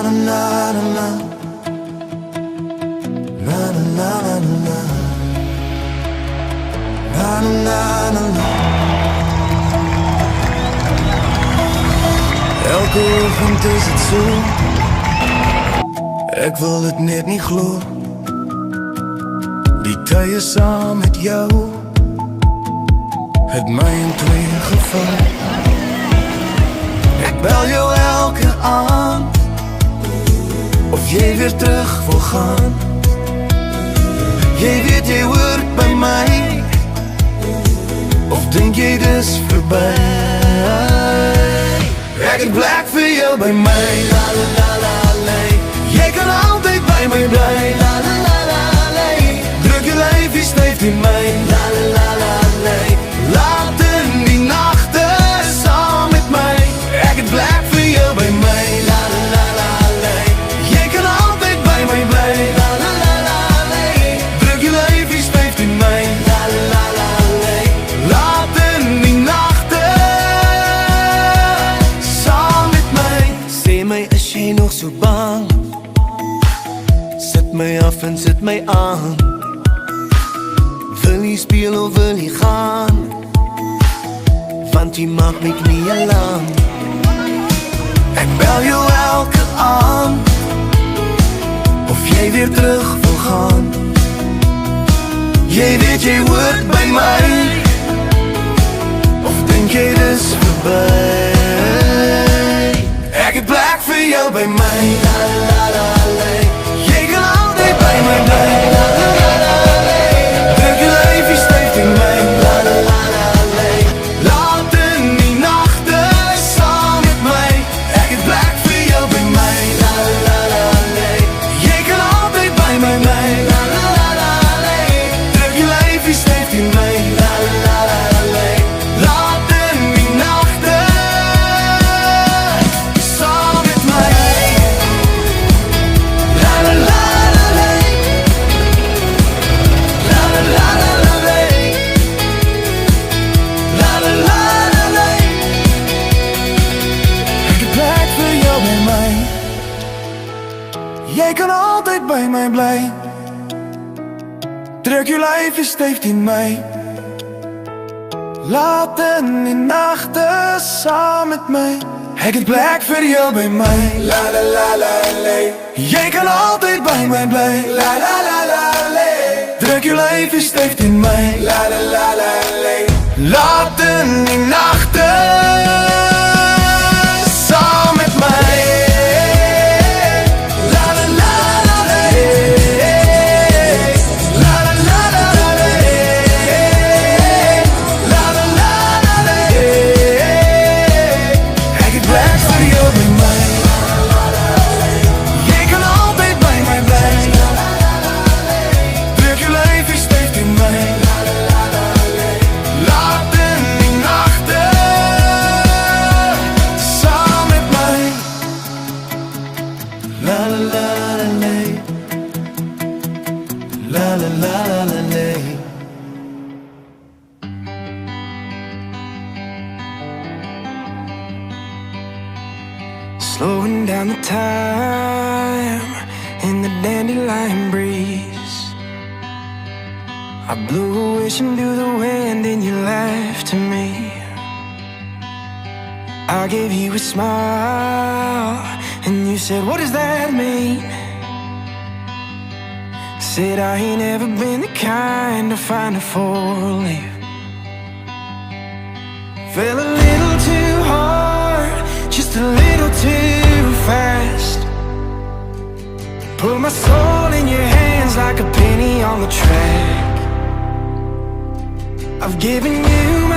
na na na na. Na na na na na. Na na na na na. Elke ochtend is het zo. Ik wil het net niet glo. Die tye saam met jou het my in twee geval. Ek bel jou elke aand of jy weer terug wil gaan. Jy weet jy hoort by my, of dink jy dis verby? Ek het plek vir jou by my, la la la la la. Jy kan altyd by my bly, la la la la la. Druk jou lyfie styf in my, la la la la la. Laat in die nagte saam met my. Ek het plek vir jou by my, la la la la la. Jy kan altyd by my bly, la la la la la. Druk jou lyfie styf in my, la la la la la. Laat in die nagte saam met my. Sê my, is jy nog so bang? Sit my af en sit my aan. Wil jy speel of wil jy gaan? Want jy maak my knieën lang. Ek bel jou elke aand of jy weer terug wil gaan. Jy weet jy hoort by my, of dink jy dis verby? Ek het plek vir jou by my, la la la la. Jy kan altyd by my bly, la la la la la. Druk jou lyfie styf in my, la la la la la. Laat in die nagte saam met my. Ek het plek vir jou by my, la la la la. Jy kan altyd by my bly, la la la la la. Druk jou lyfie styf in my, la la la la. Laat in die nagte saam met my. La la la la la. La la la la la. La la la la la. Ek het plek vir jou by my. Jy kan altyd by my bly. Druk jou lyfie styf in my. Laat in die nagte saam met my. Ek het plek vir jou by my, la la la la la. Jy kan altyd by my bly, la la la la la. Druk jou lyfie styf in my, la la la la la. Laat in die nagte saam met my. La la la la la. La la la la la. La la la la la. Ek het plek vir jou by my. Jy kan altyd by my bly. Druk jou lyfie styf in my. Laat in die nagte saam met my. La la la la la. La la la la la. Slowing down the time in the dandelion breeze. I blew a wish into the wind and you laughed to me. I gave you a smile and you said, what does that mean? Said I ain't ever been the kind to find a four-leaf. Fell a little too hard, just a little too fast. Put my soul in your hands like a penny on the track. I've given you